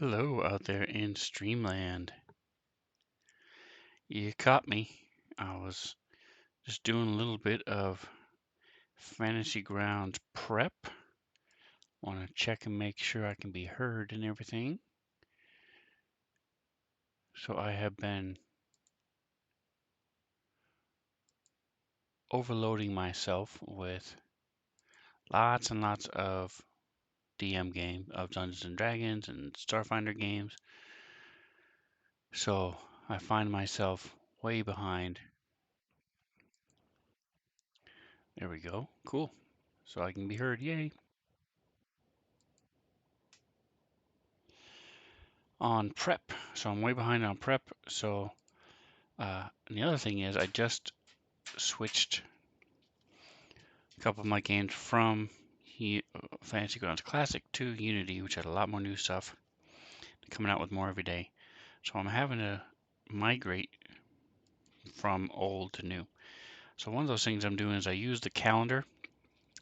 Hello out there in Streamland. You caught me. I was just doing a little bit of Fantasy Grounds prep. Want to check and make sure I can be heard and everything. So I have been overloading myself with lots and lots of DM game of Dungeons and Dragons and Starfinder games. So I find myself way behind. There we go. Cool. So I can be heard. Yay. On prep. So I'm way behind on prep. So and the other thing is I just switched a couple of my games from Fantasy Grounds Classic to Unity, which had a lot more new stuff coming out with more every day. So I'm having to migrate from old to new. So one of those things I'm doing is I use the calendar,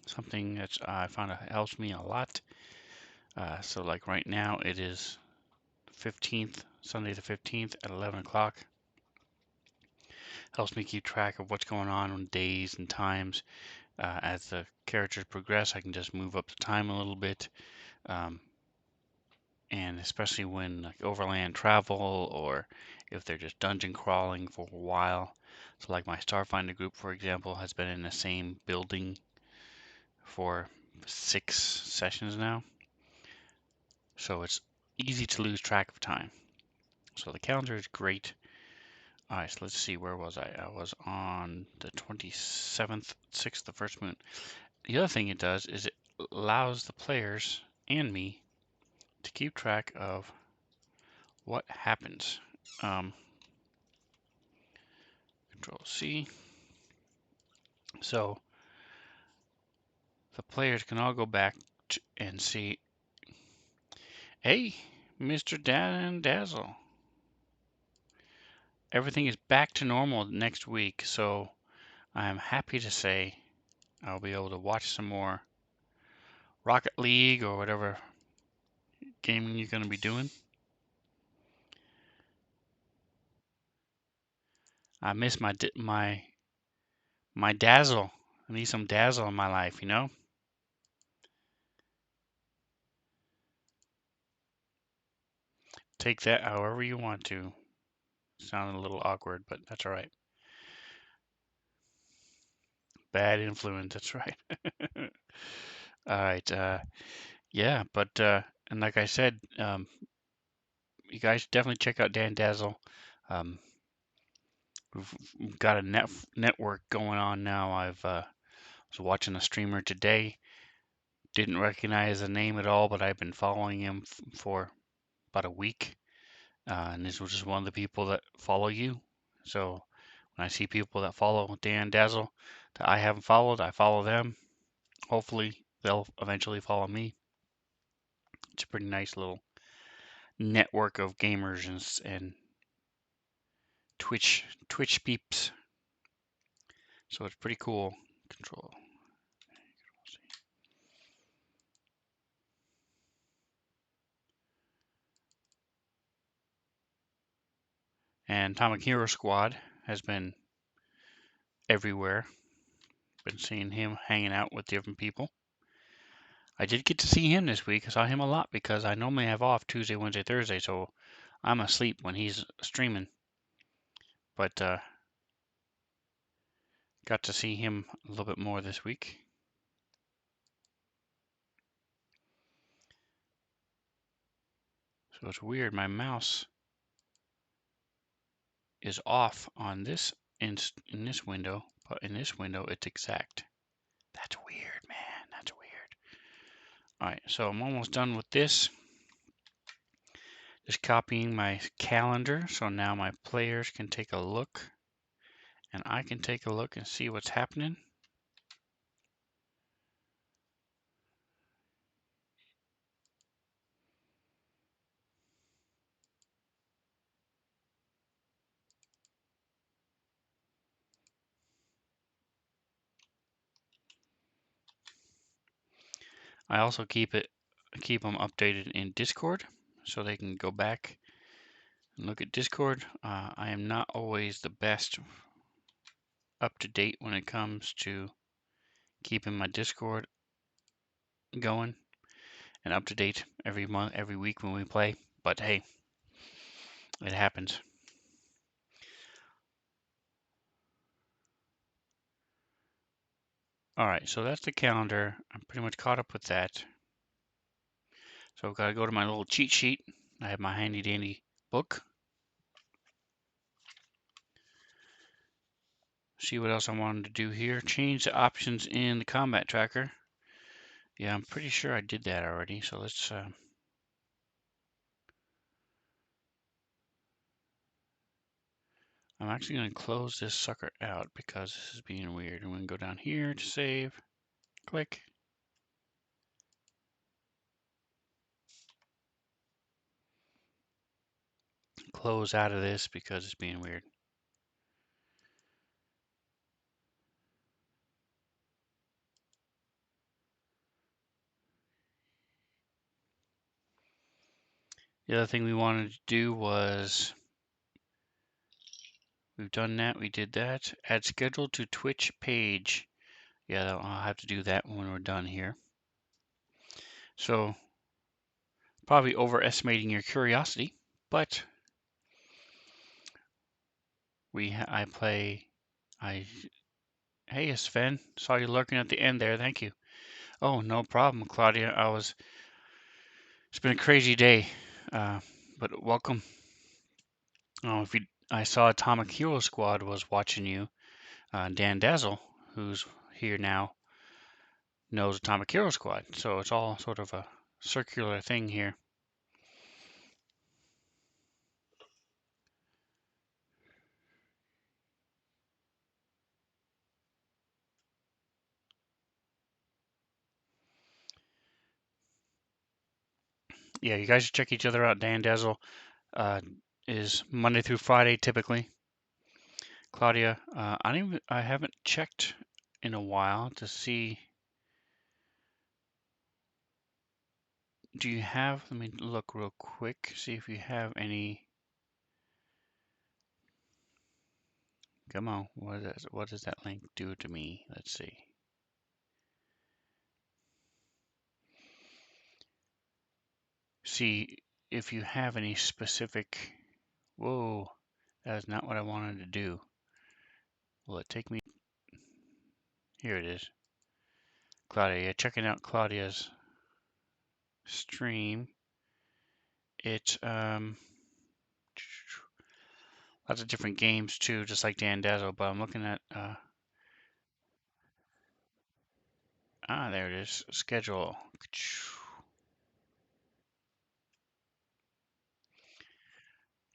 something that I found helps me a lot. So like right now it is 15th, Sunday the 15th at 11 o'clock. Helps me keep track of what's going on days and times. As the characters progress, I can just move up the time a little bit. And especially when like overland travel or if they're just dungeon crawling for a while. So like my Starfinder group, for example, has been in the same building for 6 sessions now. So it's easy to lose track of time. So the calendar is great. All right, so let's see, where was I? I was on the 27th, 6th, the first moon. The other thing it does is it allows the players and me to keep track of what happens. Control C. So the players can all go back and see, hey, Mr. Dan Dazzle. Everything is back to normal next week, so I am happy to say I'll be able to watch some more Rocket League or whatever gaming you're going to be doing. I miss my dazzle. I need some dazzle in my life, you know? Take that however you want to. Sounded a little awkward, but that's all right. Bad influence, that's right. All right. Yeah, but and like I said, you guys definitely check out Dan Dazzle. Um, we've got a network going on now. I've was watching a streamer today. Didn't recognize the name at all, but I've been following him for about a week. And this was just one of the people that follow you. So when I see people that follow Dan Dazzle that I haven't followed, I follow them. Hopefully they'll eventually follow me. It's a pretty nice little network of gamers and Twitch peeps. So it's pretty cool. Control. And Atomic Hero Squad has been everywhere. Been seeing him hanging out with different people. I did get to see him this week. I saw him a lot because I normally have off Tuesday, Wednesday, Thursday, so I'm asleep when he's streaming. But got to see him a little bit more this week. So it's weird. My mouse is off on this in this window, but in this window it's exact. That's weird, man. That's weird. All right, so I'm almost done with this. Just copying my calendar so now my players can take a look and I can take a look and see what's happening. I also keep them updated in Discord. so they can go back and look at Discord. I am not always the best up to date when it comes to keeping my Discord going and up to date every month, every week when we play. But hey, it happens. All right, so that's the calendar. I'm pretty much caught up with that. So I've got to go to my little cheat sheet. I have my handy dandy book. See what else I wanted to do here. Change the options in the combat tracker. Yeah, I'm pretty sure I did that already. So let's. I'm actually going to close this sucker out because this is being weird. I'm going to go down here to save. Click. Close out of this because it's being weird. The other thing we wanted to do was, we've done that, we did that. Add schedule to Twitch page. Yeah, I'll have to do that when we're done here. So, probably overestimating your curiosity, but hey Sven, saw you lurking at the end there, thank you. Oh, no problem, Claudia. It's been a crazy day, but welcome. Oh, I saw Atomic Hero Squad was watching you. Dan Dazzle, who's here now, knows Atomic Hero Squad, so it's all sort of a circular thing here. Yeah, you guys check each other out. Dan Dazzle is Monday through Friday typically. Claudia, I haven't checked in a while to see. Do you have? Let me look real quick. See if you have any. Come on, what does that link do to me? Let's see. See if you have any specific. Whoa, that is not what I wanted to do. Will it take me? Here it is. Claudia, yeah, checking out Claudia's stream. It's lots of different games too, just like Dan Dazzle, but I'm looking at there it is. Schedule.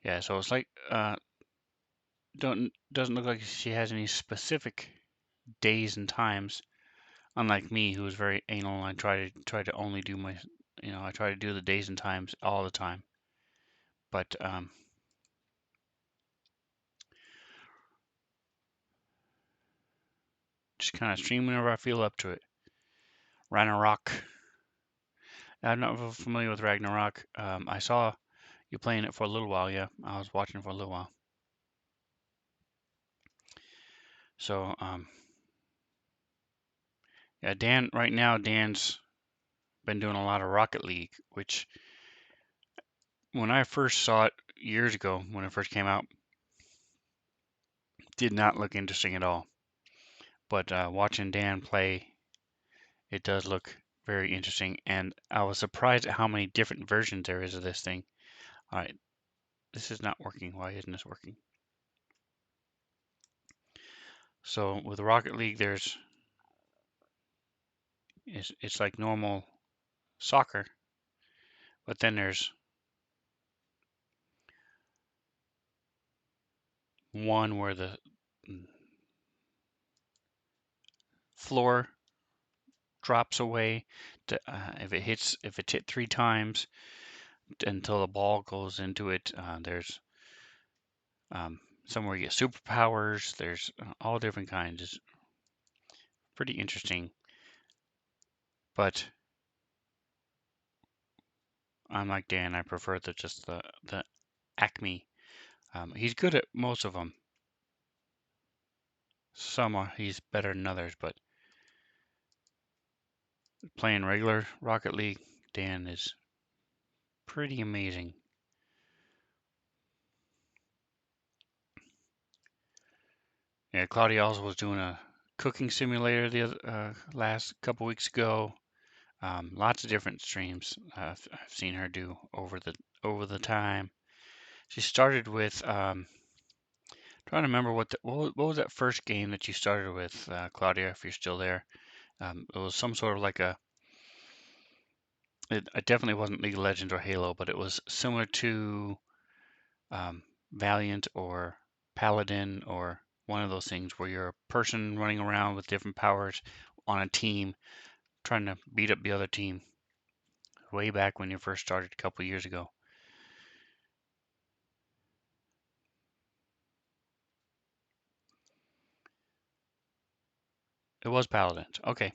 Yeah, so it's like doesn't look like she has any specific days and times, unlike me, who is very anal. And I try to only do my, I try to do the days and times all the time. But just kind of stream whenever I feel up to it. Ragnarok. I'm not familiar with Ragnarok. I saw you playing it for a little while. Yeah, I was watching for a little while. So yeah, right now Dan's been doing a lot of Rocket League, which when I first saw it years ago, when it first came out, did not look interesting at all. But watching Dan play, it does look very interesting, and I was surprised at how many different versions there is of this thing. All right, this is not working. Why isn't this working? So with Rocket League, it's like normal soccer, but then there's one where the floor drops away to, if it's hit 3 times until the ball goes into it. There's somewhere you get superpowers. There's all different kinds. It's pretty interesting. But I'm like Dan. I prefer the Acme. He's good at most of them. He's better than others, but playing regular Rocket League, Dan is pretty amazing. Yeah, Claudia also was doing a cooking simulator the last couple weeks ago. Lots of different streams I've seen her do over the time. She started with trying to remember what was that first game that you started with, Claudia, if you're still there. It was some sort of like it definitely wasn't League of Legends or Halo, but it was similar to um, Valiant or Paladin or one of those things where you're a person running around with different powers on a team trying to beat up the other team. Way back when you first started a couple years ago. It was Paladins. Okay.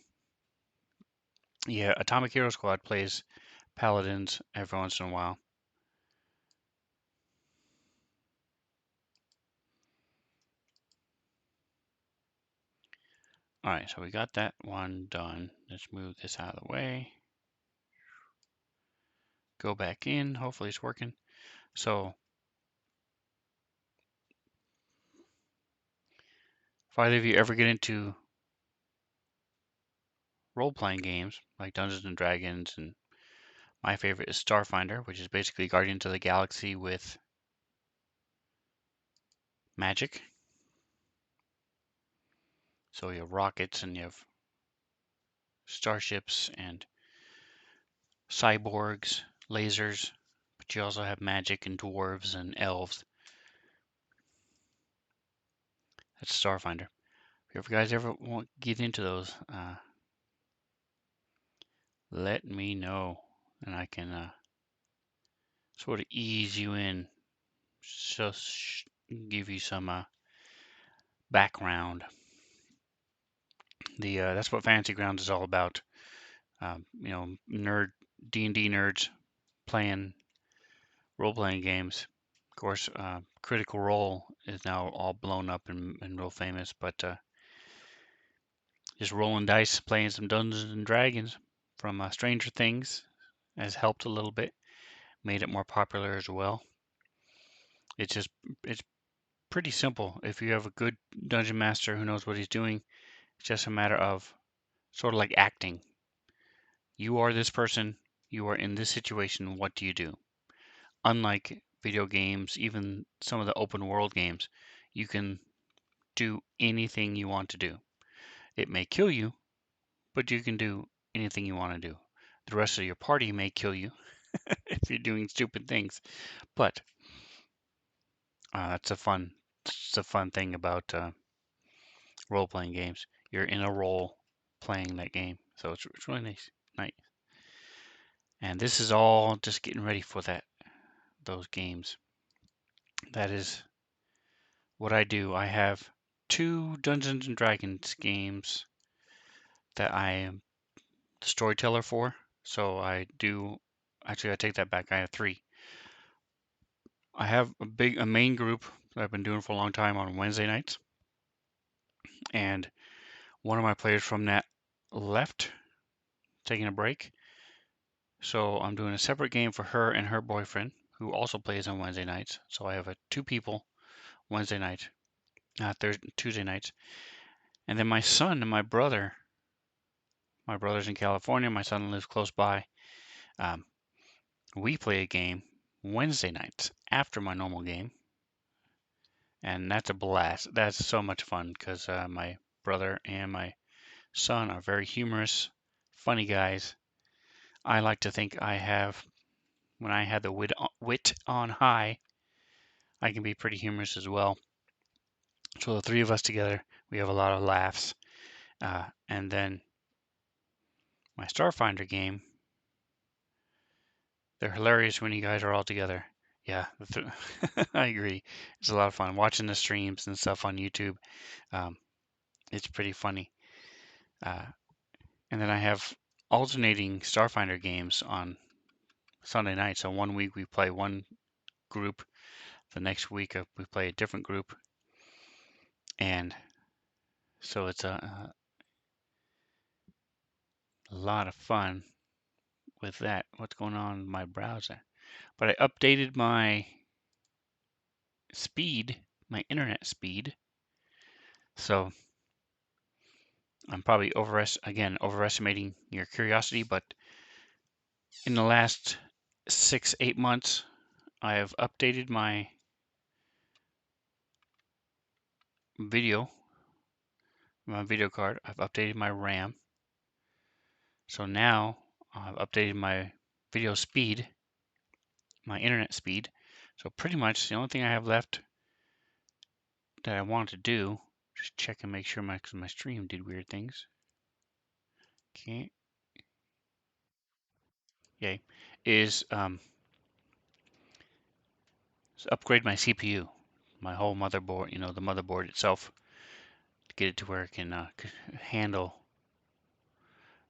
Yeah, Atomic Hero Squad plays Paladins every once in a while. All right, so we got that one done. Let's move this out of the way. Go back in. Hopefully it's working. So if either of you ever get into role-playing games like Dungeons and Dragons, and my favorite is Starfinder, which is basically Guardians of the Galaxy with magic. So you have rockets and you have starships and cyborgs, lasers, but you also have magic and dwarves and elves. That's Starfinder. If you guys ever want to get into those, let me know, and I can sort of ease you in, just give you some background. That's what Fantasy Grounds is all about. Nerd D&D nerds playing role-playing games. Of course, Critical Role is now all blown up and real famous, but just rolling dice, playing some Dungeons and Dragons from Stranger Things has helped a little bit, made it more popular as well. It's pretty simple. If you have a good dungeon master who knows what he's doing, it's just a matter of sort of like acting. You are this person, you are in this situation, what do you do? Unlike video games, even some of the open world games, you can do anything you want to do. It may kill you, but you can do anything you want to do. The rest of your party may kill you if you're doing stupid things, but that's a fun thing about role-playing games. You're in a role playing that game, so it's really nice. And this is all just getting ready for those games. That is what I do. I have 2 Dungeons and Dragons games that I am the storyteller for. So actually, I take that back. I have 3. I have a main group that I've been doing for a long time on Wednesday nights, and one of my players from that left, taking a break. So I'm doing a separate game for her and her boyfriend, who also plays on Wednesday nights. So I have 2 people Wednesday night, Tuesday nights, and then my son and my brother. My brother's in California. My son lives close by. Um, we play a game Wednesday nights after my normal game, and that's a blast. That's so much fun because my brother and my son are very humorous, funny guys. I like to think when I had the wit on high, I can be pretty humorous as well. So the 3 of us together, we have a lot of laughs. And then my Starfinder game, they're hilarious when you guys are all together. Yeah, I agree. It's a lot of fun watching the streams and stuff on YouTube. Um, it's pretty funny. Uh, and then I have alternating Starfinder games on Sunday night. So one week we play one group, the next week we play a different group, and so it's a lot of fun with that. What's going on in my browser? But I updated my speed, my internet speed. So I'm probably overestimating your curiosity, but in the last 6, 8 months, I have updated my video, my video card. I've updated my RAM. So now I've updated my video speed, my internet speed. So pretty much the only thing I have left that I want to do, just check and make sure my stream did weird things. Okay, yay, is upgrade my CPU, my whole motherboard. The motherboard itself, to get it to where it can handle.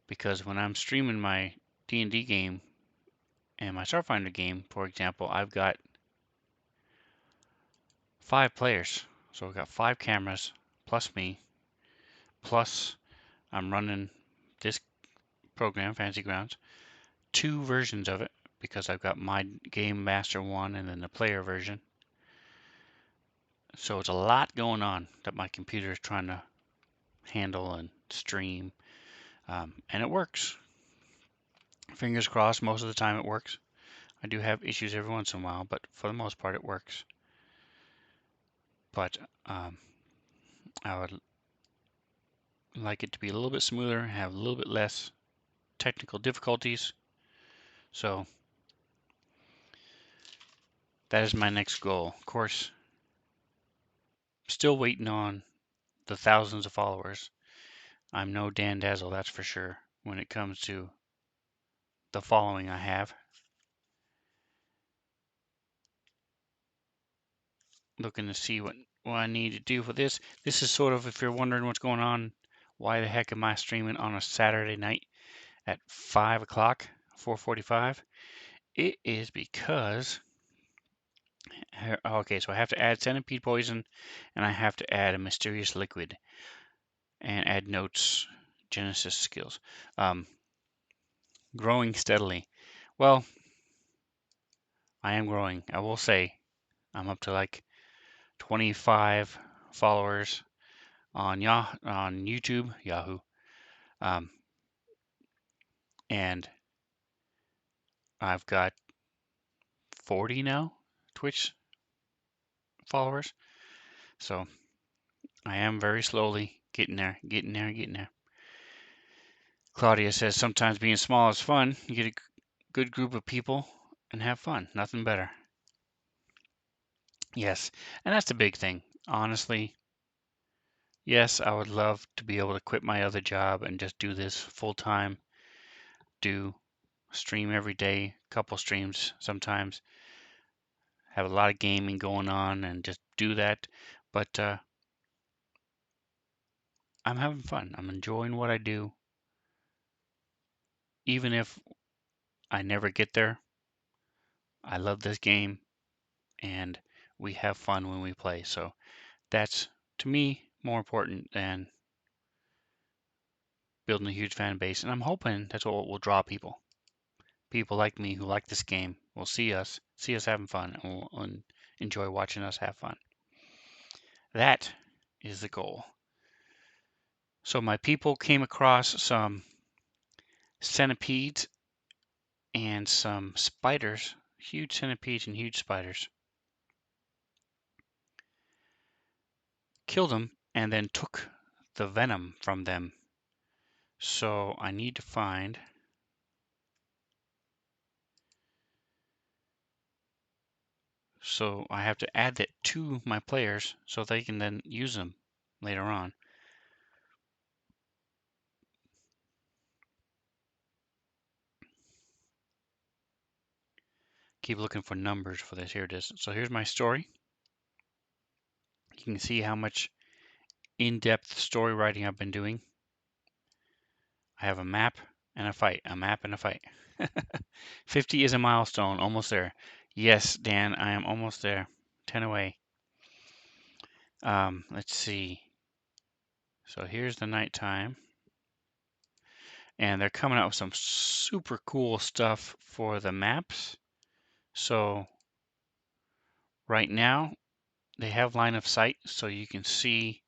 Because when I'm streaming my D&D game and my Starfinder game, for example, I've got 5 players. So I've got 5 cameras plus me, plus I'm running this program, Fantasy Grounds, 2 versions of it because I've got my Game Master one and then the player version. So it's a lot going on that my computer is trying to handle and stream, and it works. Fingers crossed, most of the time it works. I do have issues every once in a while, but for the most part it works. But I would like it to be a little bit smoother, have a little bit less technical difficulties. So that is my next goal. Of course, still waiting on the thousands of followers. I'm no Dan Dazzle, that's for sure, when it comes to the following I have. Looking to see what I need to do for this. This is sort of, if you're wondering what's going on, why the heck am I streaming on a Saturday night at 5 o'clock, 4:45? It is because, okay, so I have to add centipede poison, and I have to add a mysterious liquid, and add notes, Genesis skills. Growing steadily. Well, I am growing. I will say I'm up to like 25 followers on YouTube, Yahoo, and I've got 40 now Twitch followers. So I am very slowly getting there, getting there, getting there. Claudia says sometimes being small is fun. You get a good group of people and have fun. Nothing better. Yes, and that's the big thing. Honestly, yes, I would love to be able to quit my other job and just do this full time. Do stream every day, couple streams sometimes. Have a lot of gaming going on and just do that. But I'm having fun. I'm enjoying what I do. Even if I never get there, I love this game and we have fun when we play. So that's, to me, more important than building a huge fan base. And I'm hoping that's what will draw people. People like me who like this game will see us having fun, and will enjoy watching us have fun. That is the goal. So my people came across some centipedes and some spiders, huge centipedes and huge spiders. Killed them and then took the venom from them. So I need to find so I have to add that to my players so they can then use them later on. Keep looking for numbers for this. Here it is. So here's my story. You can see how much in-depth story writing I've been doing. I have a map and a fight. A map and a fight. 50 is a milestone. Almost there. Yes, Dan, I am almost there. 10 away. Let's see. So here's the nighttime. And they're coming out with some super cool stuff for the maps. So right now they have line of sight, so you can see,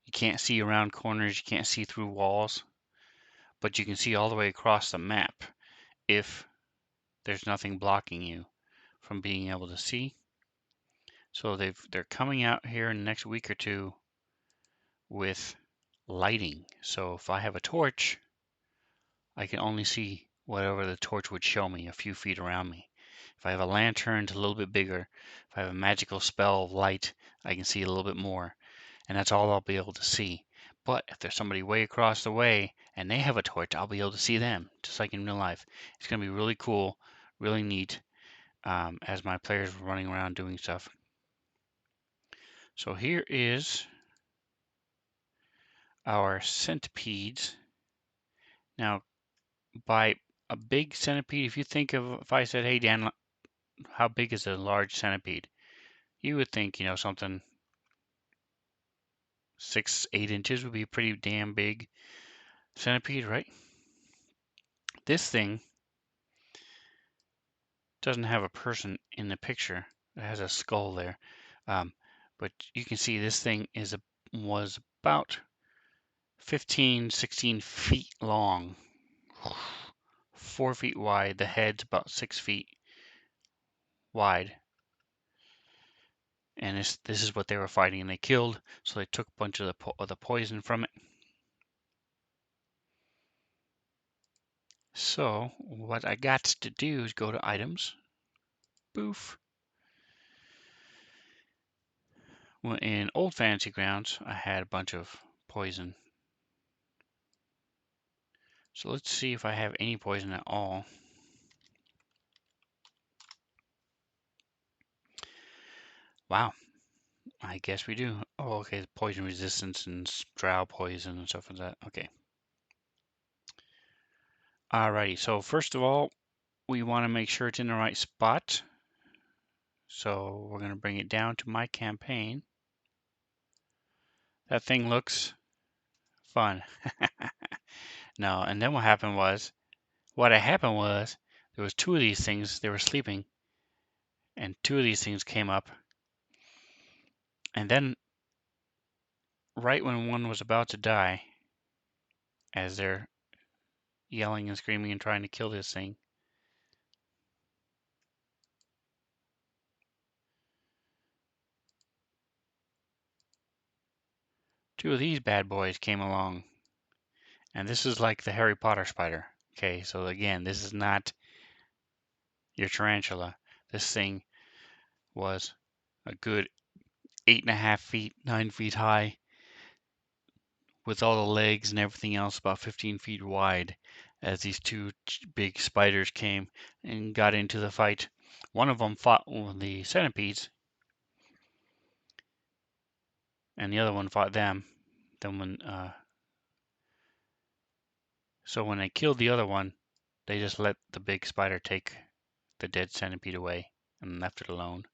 you can't see around corners, you can't see through walls, but you can see all the way across the map if there's nothing blocking you from being able to see. So they're coming out here in the next week or two with lighting. So if I have a torch, I can only see whatever the torch would show me a few feet around me. If I have a lantern, it's a little bit bigger. If I have a magical spell of light, I can see a little bit more. And that's all I'll be able to see. But if there's somebody way across the way and they have a torch, I'll be able to see them, just like in real life. It's going to be really cool, really neat, as my players are running around doing stuff. So here is our centipedes. Now, by a big centipede, if you think of, if I said, hey, Dan, how big is a large centipede? You would think, something 6, 8 inches would be a pretty damn big centipede, right? This thing doesn't have a person in the picture. It has a skull there. But you can see this thing was about 15, 16 feet long, 4 feet wide. The head's about 6 feet wide. And this is what they were fighting, and they killed. So they took a bunch of the poison from it. So what I got to do is go to items. Boof. Well, in old Fantasy Grounds, I had a bunch of poison. So let's see if I have any poison at all. Wow, I guess we do. Oh, okay, poison resistance and drow poison and stuff like that. Okay. Alrighty, so first of all, we want to make sure it's in the right spot. So we're going to bring it down to my campaign. That thing looks fun. No, and then what happened was, there was 2 of these things, they were sleeping, and 2 of these things came up. And then, right when one was about to die, as they're yelling and screaming and trying to kill this thing, two of these bad boys came along. And this is like the Harry Potter spider. Okay, so again, this is not your tarantula. This thing was a good 8.5 feet, 9 feet high, with all the legs and everything else about 15 feet wide, as these 2 big spiders came and got into the fight. One of them fought one of the centipedes, and the other one fought them. So when they killed the other one, they just let the big spider take the dead centipede away and left it alone.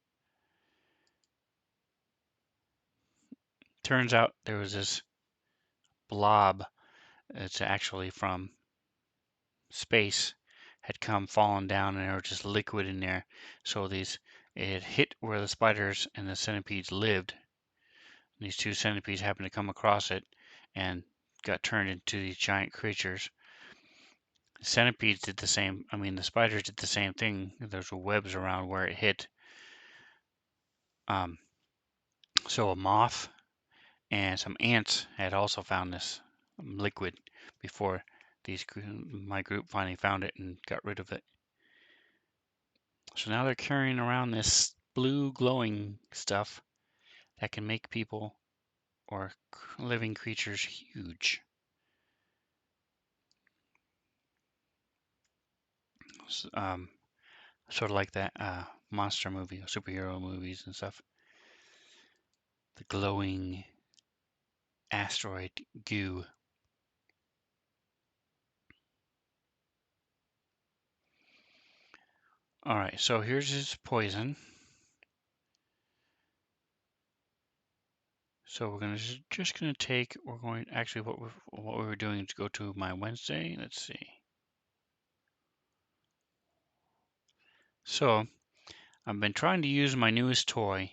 Turns out there was this blob. It's actually from space, had fallen down, and there was just liquid in there. So it hit where the spiders and the centipedes lived. These 2 centipedes happened to come across it and got turned into these giant creatures. The centipedes did the same. I mean, the spiders did the same thing. There's webs around where it hit. So a moth and some ants had also found this liquid before my group finally found it and got rid of it. So now they're carrying around this blue glowing stuff that can make people or living creatures huge. Sort of like that monster movie, superhero movies and stuff. The glowing asteroid goo. All right, so here's his poison. So we're just gonna take. We're going actually what we were doing is go to my Wednesday. Let's see. So I've been trying to use my newest toy.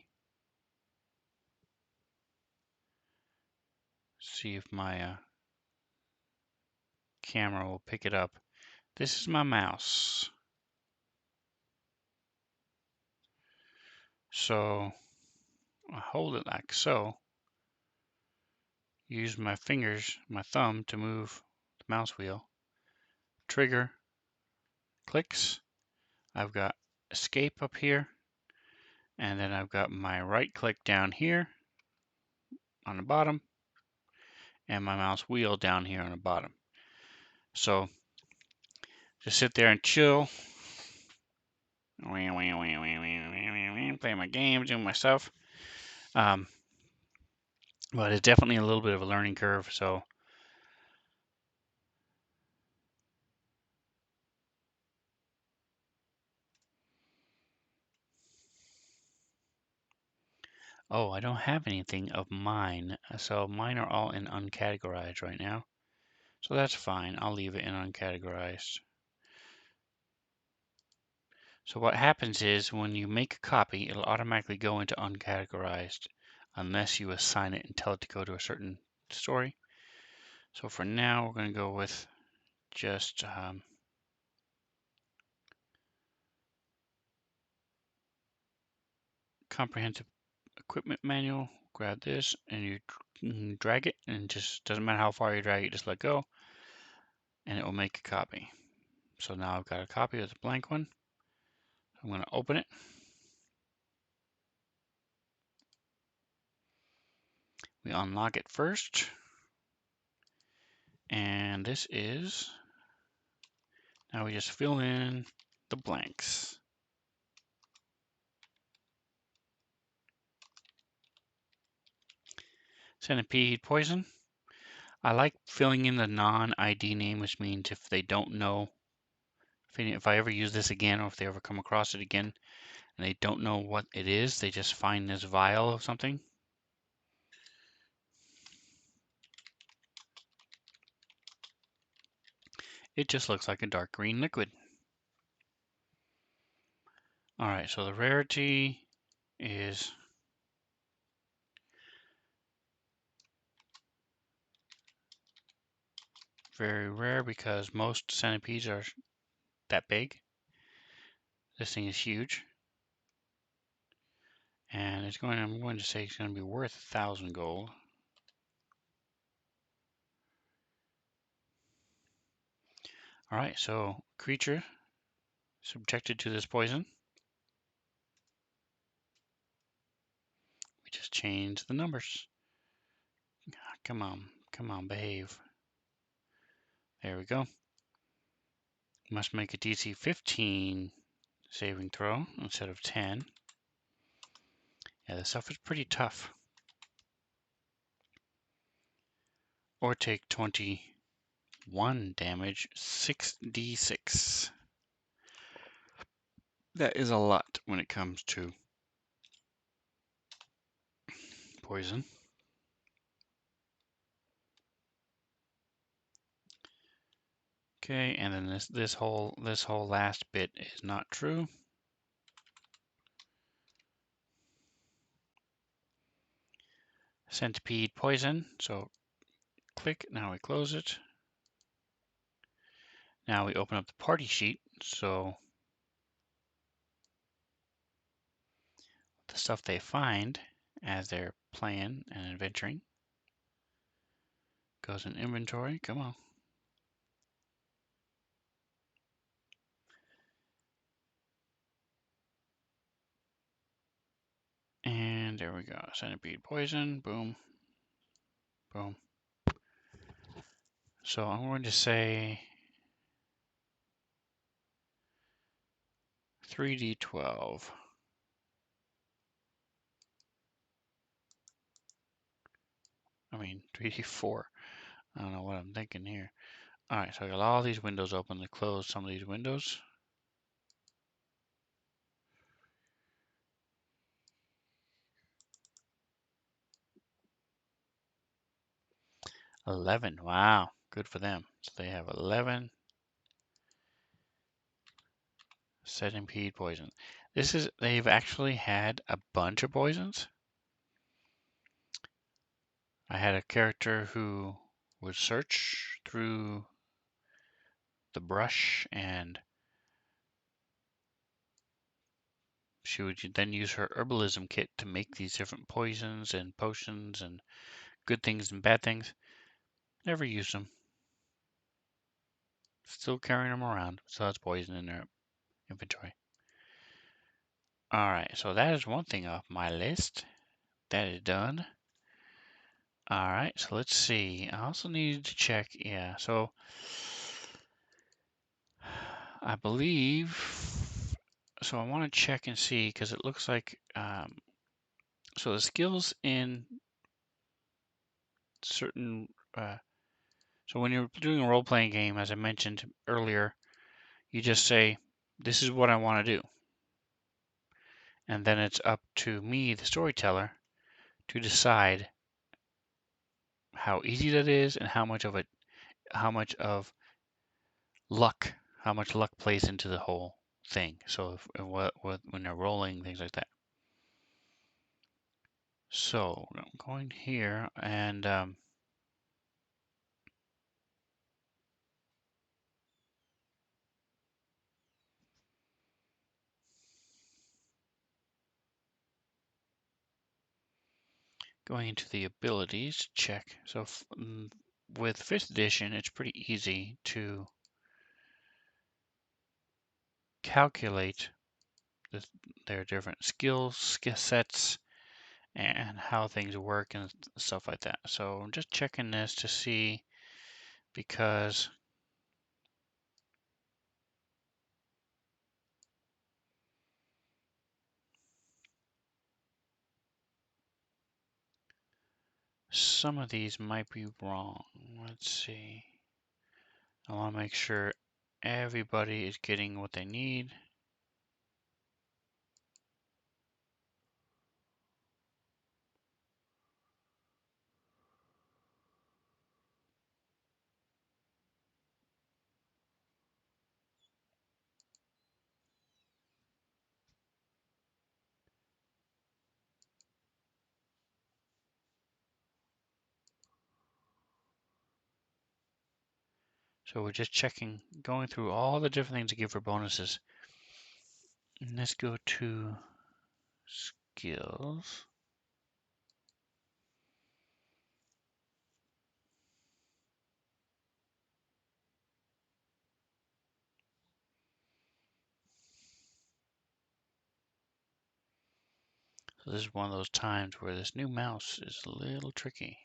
See if my camera will pick it up. This is my mouse. So I hold it like so. Use my fingers, my thumb to move the mouse wheel. Trigger clicks. I've got escape up here. And then I've got my right click down here on the bottom. And my mouse wheel down here on the bottom. So just sit there and chill. Play my games, do my stuff. But it's definitely a little bit of a learning curve. So oh, I don't have anything of mine. So mine are all in uncategorized right now. So that's fine. I'll leave it in uncategorized. So what happens is when you make a copy, it'll automatically go into uncategorized unless you assign it and tell it to go to a certain story. So for now, we're going to go with just comprehensive equipment manual. Grab this and you drag it, and just doesn't matter how far you drag it, just let go, and it will make a copy. So now I've got a copy of the blank one. I'm going to open it. We unlock it first. And this is, now we just fill in the blanks. Centipede poison. I like filling in the non-ID name, which means if they don't know, if I ever use this again, or if they ever come across it again, and they don't know what it is, they just find this vial of something. It just looks like a dark green liquid. All right, so the rarity is very rare because most centipedes are that big. This thing is huge. And I'm going to say it's going to be worth 1,000 gold. All right, so creature subjected to this poison. We just change the numbers. Come on, behave. There we go. Must make a DC 15 saving throw instead of 10. Yeah, this stuff is pretty tough. Or take 21 damage, 6d6. That is a lot when it comes to poison. Okay, and then this whole last bit is not true. Centipede poison. So click. Now we close it. Now we open up the party sheet. So the stuff they find as they're playing and adventuring goes in inventory. Come on. And there we go. Centipede poison. Boom. Boom. So I'm going to say 3d12. I mean 3d4. I don't know what I'm thinking here. All right, so I got all these windows open to close some of these windows. 11. Wow, good for them. So they have 11 centipede poison. They've actually had a bunch of poisons. I had a character who would search through the brush, and she would then use her herbalism kit to make these different poisons and potions and good things and bad things. Never used them. Still carrying them around. Still has poison in their inventory. Alright, so that is one thing off my list. That is done. Alright, so let's see. I also needed to check, yeah, so I believe, so I want to check and see, because it looks like, so the skills in certain, so when you're doing a role-playing game, as I mentioned earlier, you just say, this is what I want to do. And then it's up to me, the storyteller, to decide how easy that is and how much of luck, how much luck plays into the whole thing. So when they're rolling, things like that. So I'm going here and going into the abilities, check. So with 5th edition, it's pretty easy to calculate their different skill sets and how things work and stuff like that. So I'm just checking this to see, because some of these might be wrong. Let's see. I want to make sure everybody is getting what they need. So we're just checking, going through all the different things to give for bonuses. And let's go to skills. So this is one of those times where this new mouse is a little tricky.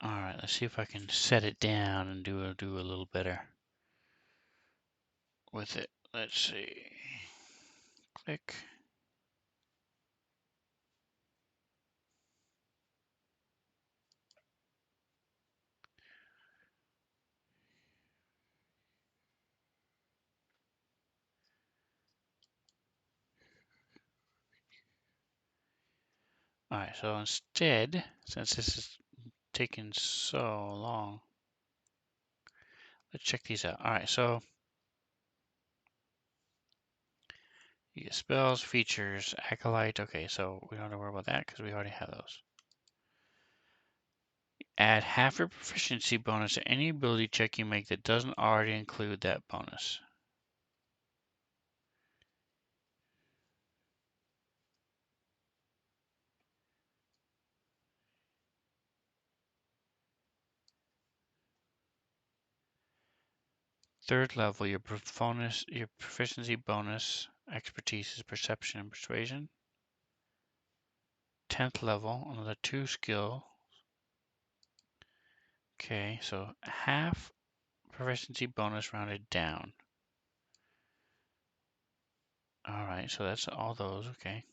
All right, let's see if I can set it down and do a little better with it. Let's see. Click. All right, so instead, since this is taking so long, let's check these out. All right, so you get spells, features, acolyte. Okay, so we don't have to worry about that because we already have those. Add half your proficiency bonus to any ability check you make that doesn't already include that bonus. Third level, your proficiency bonus expertise is perception and persuasion. 10th level, another 2 skill. Okay, so half proficiency bonus rounded down. All right, so that's all those. Okay.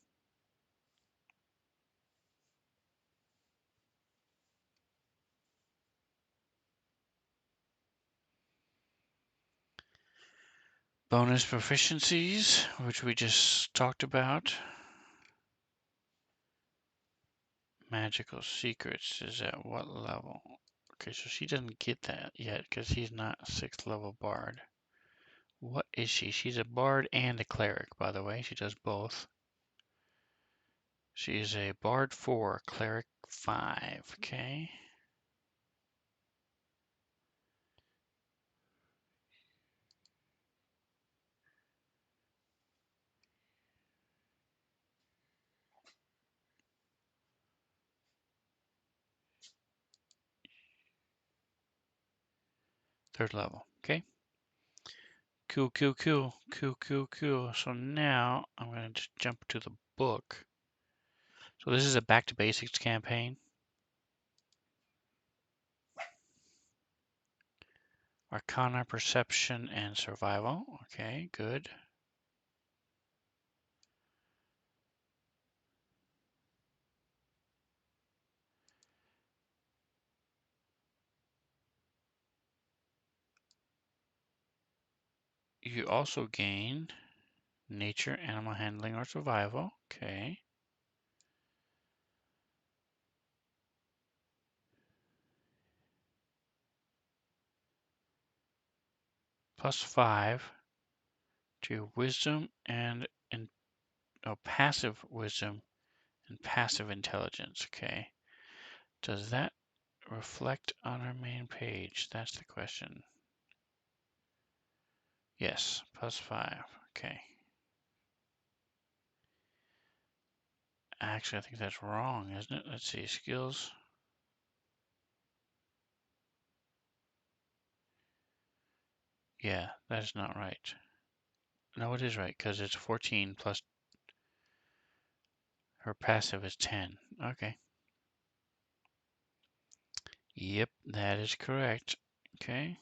Bonus proficiencies, which we just talked about. Magical secrets is at what level? Okay, so she doesn't get that yet because she's not a 6th level bard. What is she? She's a bard and a cleric, by the way. She does both. She is a bard 4, cleric 5. Okay. Third level. Okay. Cool, cool, cool, cool, cool, cool. So now I'm going to just jump to the book. So this is a back to basics campaign. Arcana, perception, and survival. Okay, good. You also gain nature, animal handling, or survival. Okay. +5 to your wisdom and passive wisdom and passive intelligence. Okay. Does that reflect on our main page? That's the question. Yes, +5. Okay. Actually, I think that's wrong, isn't it? Let's see. Skills. Yeah, that is not right. No, it is right because it's 14 plus her passive is 10. Okay. Yep, that is correct. Okay.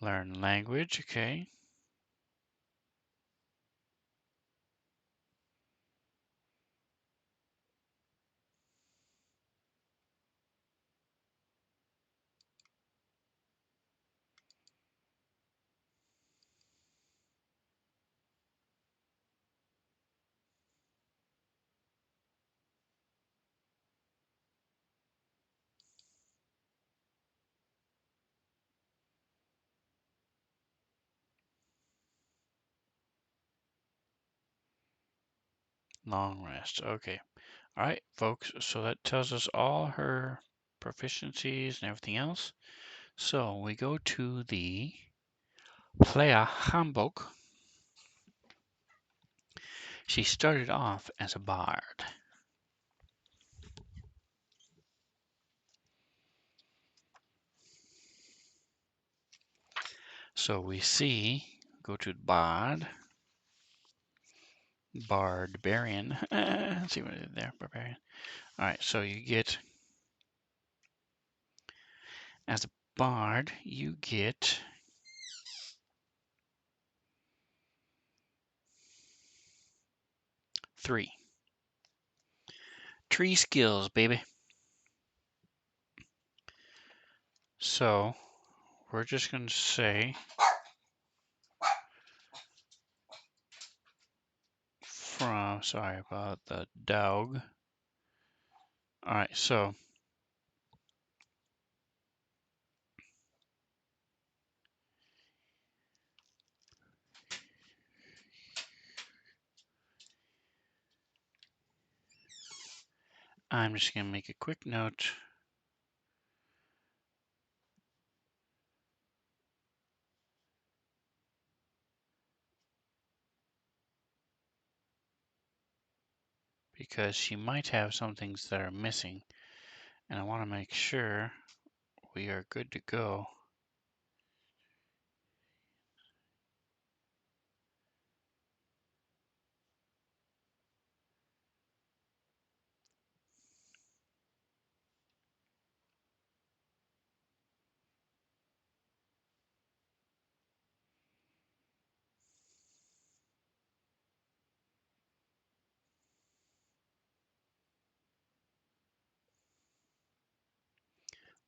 Learn language. Okay. Long rest. Okay. All right, folks. So that tells us all her proficiencies and everything else. So we go to the player handbook. She started off as a bard. So we see, go to bard, barbarian. Let's see what it is there, barbarian. All right, so you get, as a bard, you get 3 tree skills, baby. So we're just going to say from, sorry about the dog. All right, so I'm just going to make a quick note. Because she might have some things that are missing, and I want to make sure we are good to go.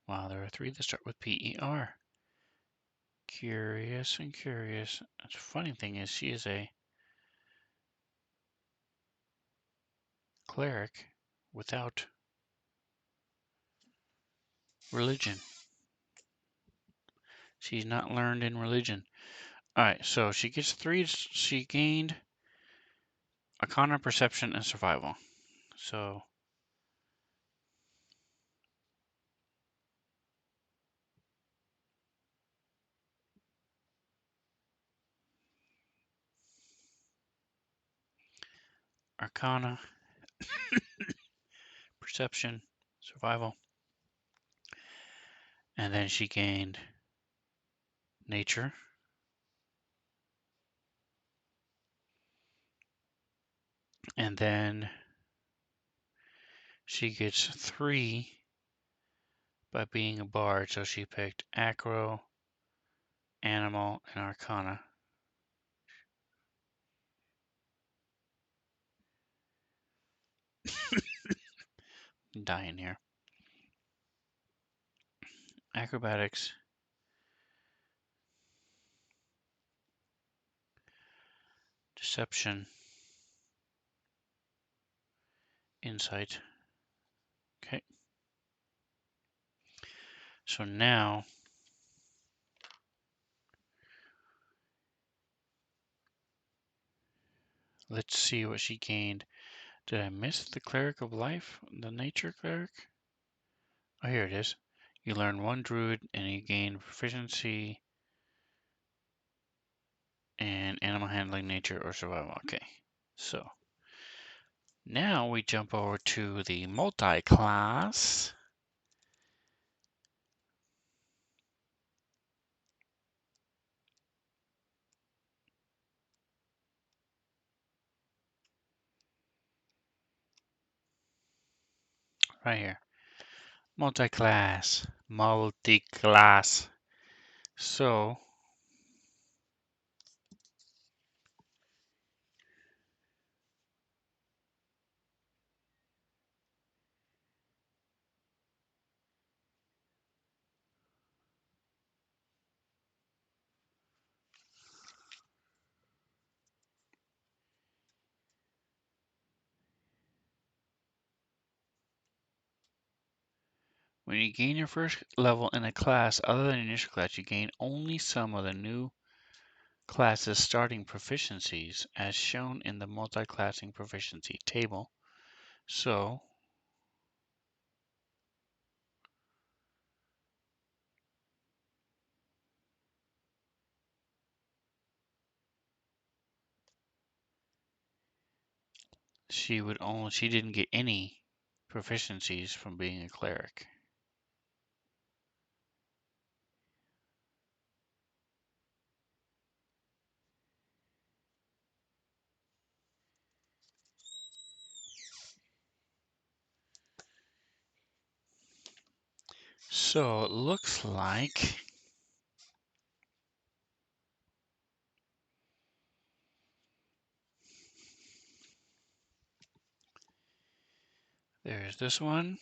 Wow, there are 3 that start with P-E-R. Curious and curious. The funny thing is, she is a cleric without religion. She's not learned in religion. Alright, so she gets 3. She gained Arcana, Perception, and Survival. So Arcana, Perception, Survival. And then she gained Nature. And then she gets 3 by being a bard. So she picked Acro, Animal, and Arcana. I'm dying here. Acrobatics, Deception, Insight. Okay. So now let's see what she gained. Did I miss the Cleric of Life? The Nature Cleric? Oh, here it is. You learn 1 Druid and you gain proficiency in Animal Handling, Nature, or Survival. Okay. So now we jump over to the multi-class. Right here. Multi-class. Multi-class. So when you gain your first level in a class other than your initial class, you gain only some of the new class's starting proficiencies as shown in the multi-classing proficiency table. So she didn't get any proficiencies from being a cleric. So it looks like there's this one.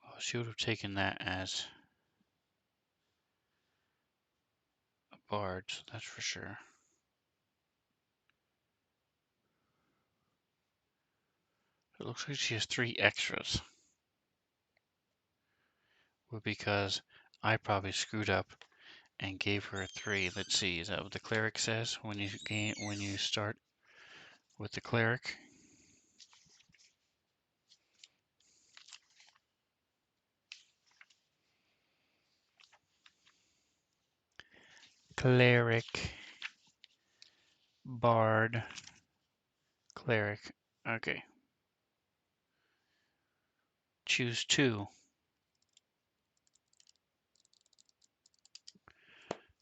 Oh, she would have taken that as a bard, so that's for sure. It looks like she has 3 extras. Well, because I probably screwed up and gave her a 3. Let's see, is that what the cleric says when you start with the cleric? Cleric, bard, cleric. Okay. Choose 2.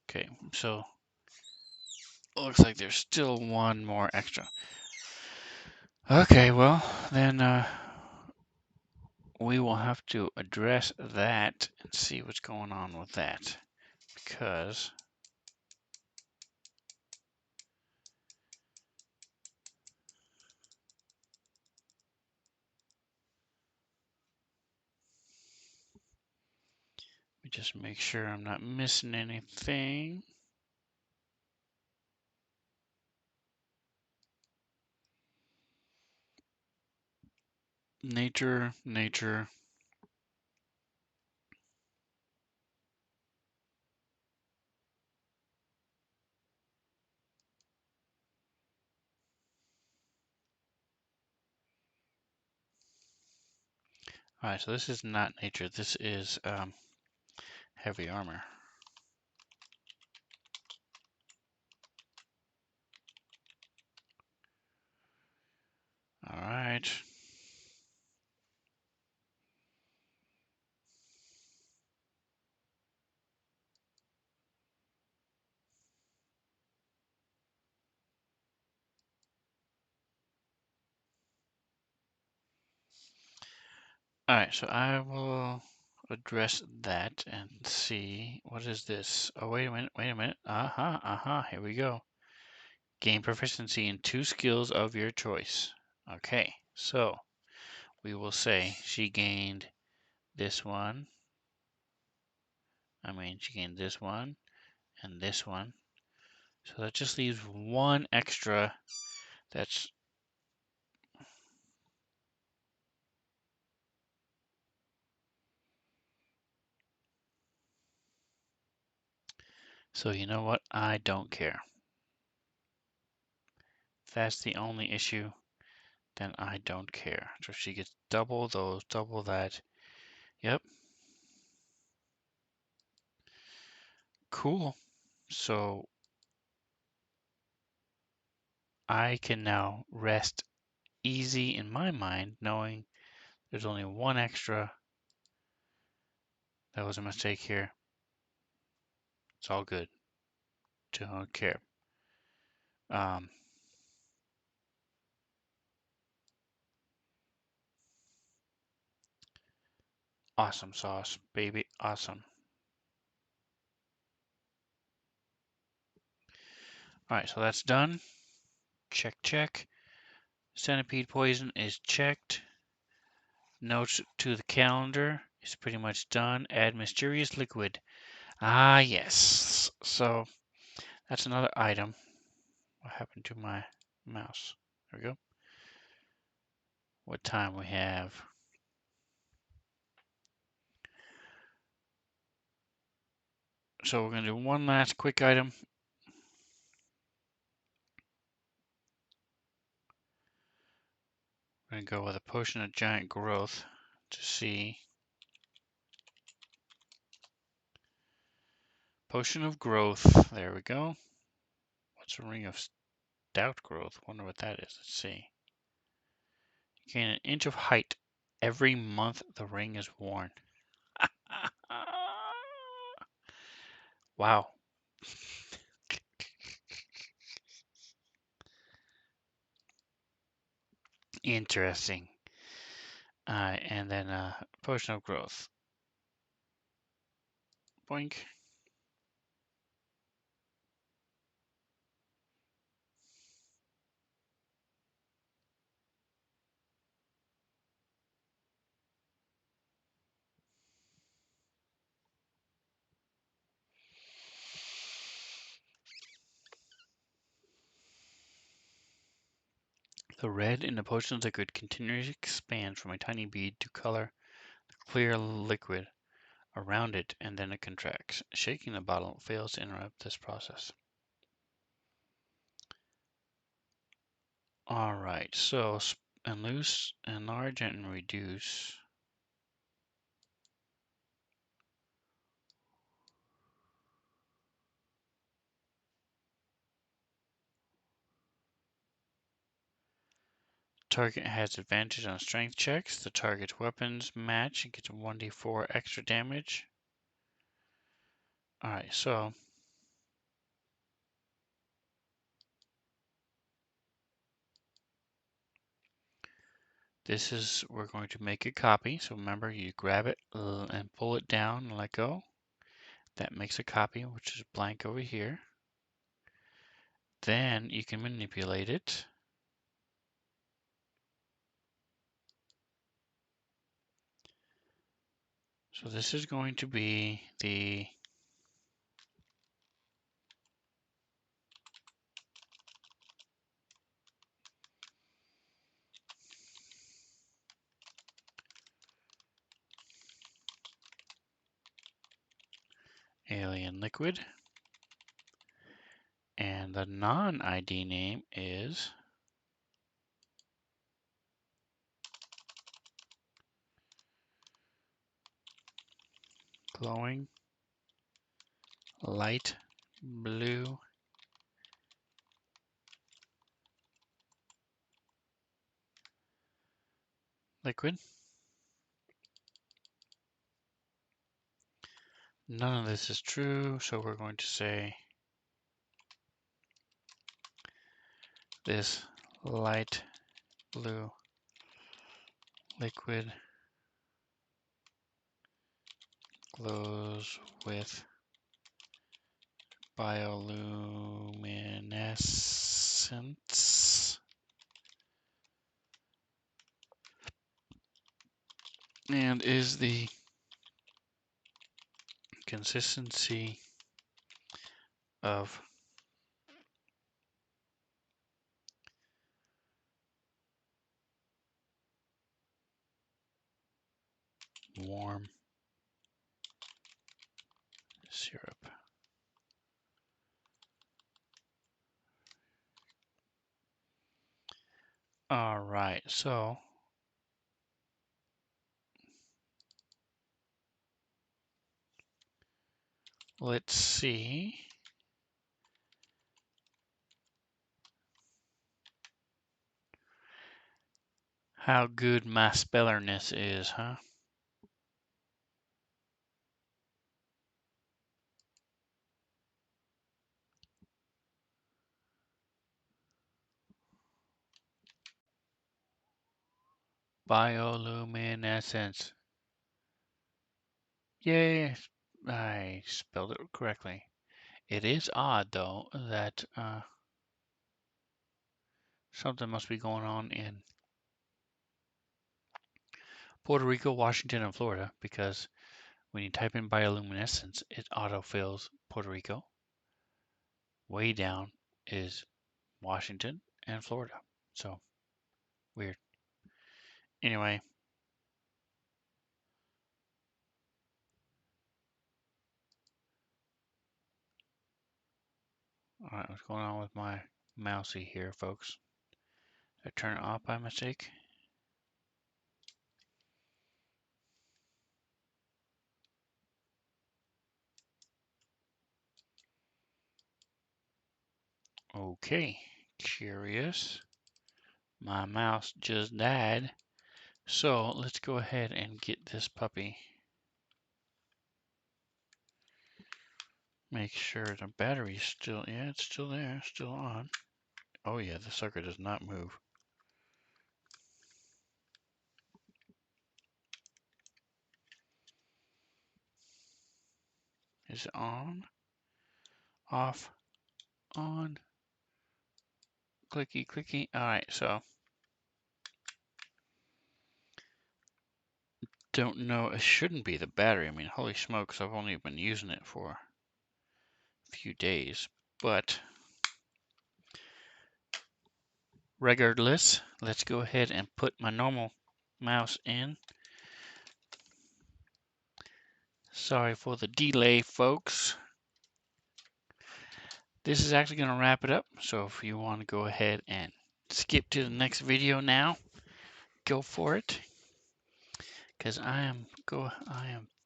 Okay, so looks like there's still 1 more extra. Okay, well, then we will have to address that and see what's going on with that, because let me just make sure I'm not missing anything. Nature, nature. All right, so this is not nature. This is heavy armor. All right. All right, so I will address that and see what is this. Oh, wait a minute, wait a minute. Here we go. Gain proficiency in 2 skills of your choice. Okay, so we will say she gained this one. She gained this one and this one. So that just leaves one extra. That's so you know what? I don't care. If that's the only issue, then I don't care. So she gets double those, double that. Yep. Cool. So I can now rest easy in my mind knowing there's only one extra. That was a mistake here. It's all good. Don't care. Awesome sauce, baby. Awesome. All right, so that's done. Check, check. Centipede poison is checked. Notes to the calendar is pretty much done. Add mysterious liquid. Ah, yes. So that's another item. What happened to my mouse? There we go. What time we have? So we're going to do one last quick item. We're going to go with a potion of giant growth to see. Potion of growth. There we go. What's a ring of stout growth? Wonder what that is. Let's see. Gain an inch of height every month the ring is worn. Wow. Interesting. And then potion of growth. Boink. The red in the potion's liquid continually expands from a tiny bead to color the clear liquid around it, and then it contracts. Shaking the bottle fails to interrupt this process. All right, so loose, enlarge, and reduce. Target has advantage on strength checks. The target's weapons match and gets 1d4 extra damage. Alright, so we're going to make a copy. So remember, you grab it and pull it down and let go. That makes a copy, which is blank over here. Then you can manipulate it. So this is going to be the alien liquid. And the non-ID name is glowing light blue liquid. None of this is true, so we're going to say this light blue liquid glows with bioluminescence and is the consistency of warm syrup. All right, so let's see how good my spellerness is, huh? Bioluminescence. Yay, I spelled it correctly. It is odd, though, that something must be going on in Puerto Rico, Washington, and Florida, because when you type in bioluminescence, it autofills Puerto Rico. Way down is Washington and Florida. So, weird. Anyway, all right, what's going on with my mousey here, folks? Did I turn it off by mistake? Okay, curious. My mouse just died. So let's go ahead and get this puppy. Make sure the battery's still, yeah, it's still there, still on. Oh yeah, the sucker does not move. Is it on? Off? On? Clicky, clicky. All right, so don't know. It shouldn't be the battery. I mean, holy smokes, I've only been using it for a few days. But regardless, let's go ahead and put my normal mouse in. Sorry for the delay, folks. This is actually going to wrap it up. So if you want to go ahead and skip to the next video now, go for it. Because I am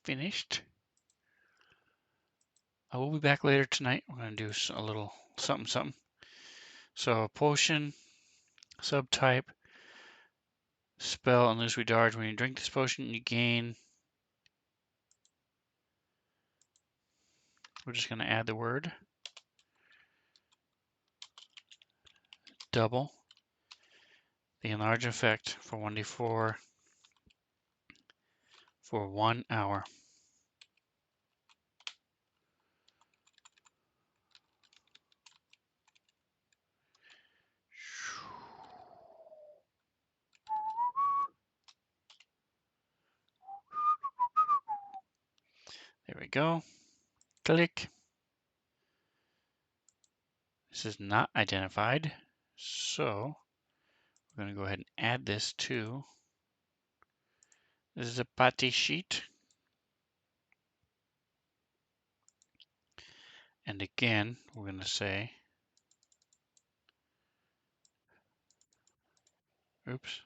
finished. I will be back later tonight. We're going to do a little something. So potion, subtype, spell, and lose regard. When you drink this potion, you gain. We're just going to add the word double. The enlarge effect for 1d4 for 1 hour. There we go. Click. This is not identified, so we're going to go ahead and add this to. This is a party sheet. And again, we're going to say, oops,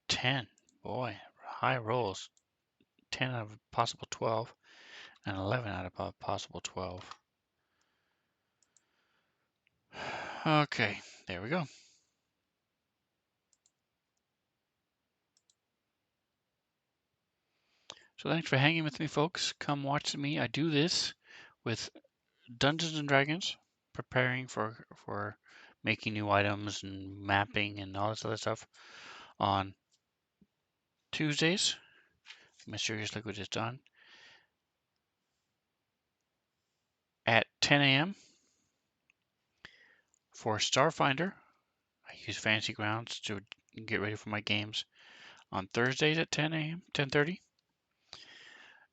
10. Boy, high rolls. 10 out of possible 12 and 11 out of possible 12. Okay, there we go. So thanks for hanging with me, folks. Come watch me. I do this with Dungeons and Dragons, preparing for making new items and mapping and all this other stuff on Tuesdays. Mysterious Liquid is done at 10 a.m. For Starfinder. I use Fantasy Grounds to get ready for my games on Thursdays at 10 a.m., 10:30.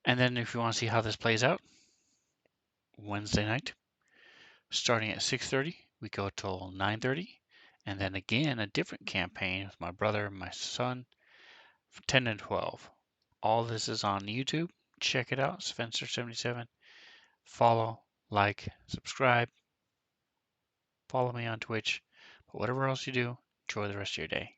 And then if you want to see how this plays out, Wednesday night, starting at 6:30, we go till 9:30, and then again a different campaign with my brother and my son, 10 and 12. All this is on YouTube. Check it out, Spencer77. Follow, like, subscribe. Follow me on Twitch. But whatever else you do, enjoy the rest of your day.